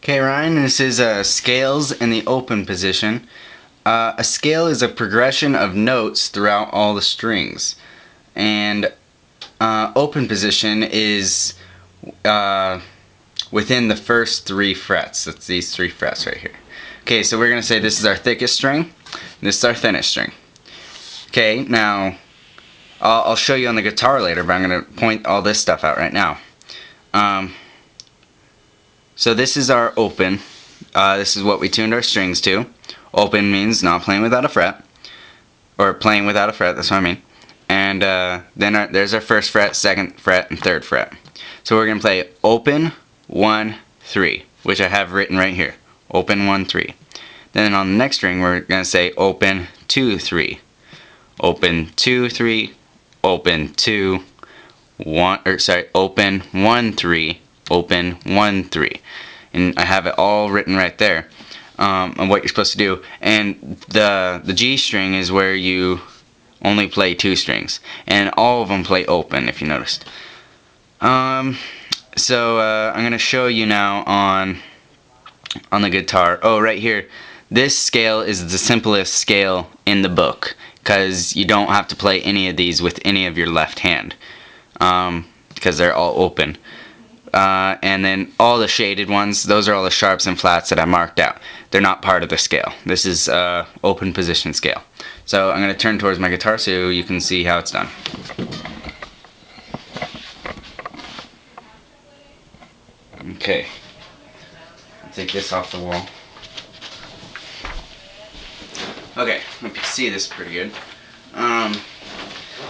Okay, Ryan, this is scales in the open position. A scale is a progression of notes throughout all the strings. And open position is within the first 3 frets. That's these 3 frets right here. Okay, so we're going to say this is our thickest string, and this is our thinnest string. Okay, now I'll show you on the guitar later, but I'm going to point all this stuff out right now. So this is our open. This is what we tuned our strings to. Open means not playing without a fret, or playing without a fret, that's what I mean. And then there's our first fret, second fret, and third fret. So we're going to play open 1 3, which I have written right here. Open 1 3. Then on the next string we're going to say open 2 3. Open 2 3, open 2 1, or sorry, open 1 3, open 1 3. And I have it all written right there on what you're supposed to do. And the G string is where you only play 2 strings, and all of them play open, if you noticed. So I'm gonna show you now on the guitar. Oh, right here, this scale is the simplest scale in the book, because you don't have to play any of these with any of your left hand, because they're all open. And then all the shaded ones, those are all the sharps and flats that I marked out. They're not part of the scale. This is open position scale. So I'm going to turn towards my guitar so you can see how it's done. Okay, I'll take this off the wall. Okay, hope you can see this pretty good. I'm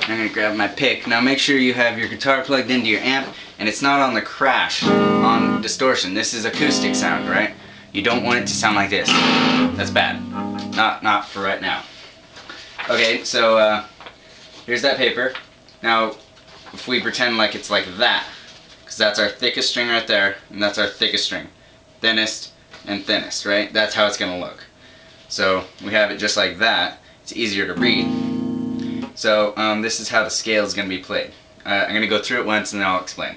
going to grab my pick. Now make sure you have your guitar plugged into your amp and it's not on the crash, on distortion. This is acoustic sound, right? You don't want it to sound like this. That's bad. Not for right now. Okay, so here's that paper. Now, if we pretend like it's like that, because that's our thickest string right there, and that's our thickest string. Thinnest and thinnest, right? That's how it's going to look. So we have it just like that. It's easier to read. So this is how the scale is going to be played. I'm going to go through it once and then I'll explain.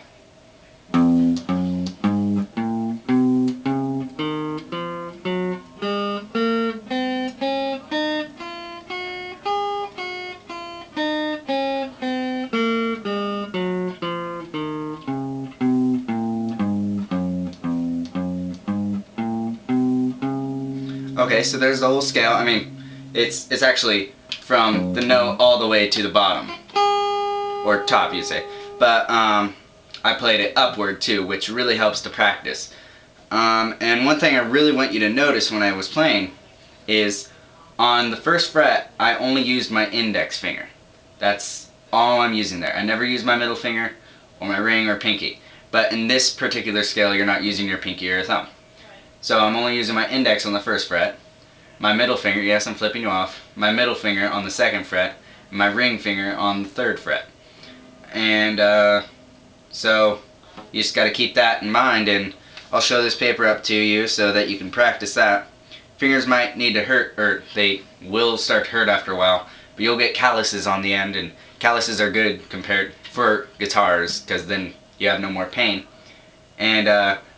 Okay, so there's the whole scale. I mean, it's actually from the note all the way to the bottom, or top, you'd say. But I played it upward too, which really helps to practice. And one thing I really want you to notice when I was playing is on the first fret, I only used my index finger. That's all I'm using there. I never use my middle finger or my ring or pinky. But in this particular scale, you're not using your pinky or your thumb. So I'm only using my index on the first fret, my middle finger, yes, I'm flipping you off, my middle finger on the second fret, and my ring finger on the third fret. And so you just got to keep that in mind, and I'll show this paper up to you so that you can practice that. Fingers might need to hurt, or they will start to hurt after a while, but you'll get calluses on the end, and calluses are good compared for guitars, because then you have no more pain. And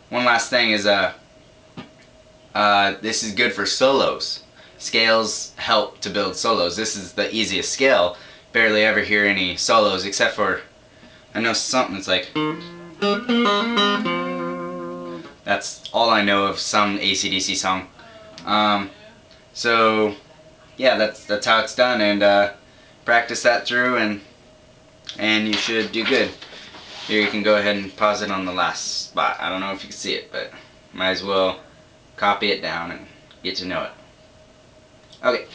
one last thing is this is good for solos. Scales help to build solos. This is the easiest scale. Barely ever hear any solos except for, I know something that's like, that's all I know of some AC/DC song. So yeah, that's how it's done, and practice that through and you should do good. Here, you can go ahead and pause it on the last spot. I don't know if you can see it, but might as well copy it down and get to know it. Okay.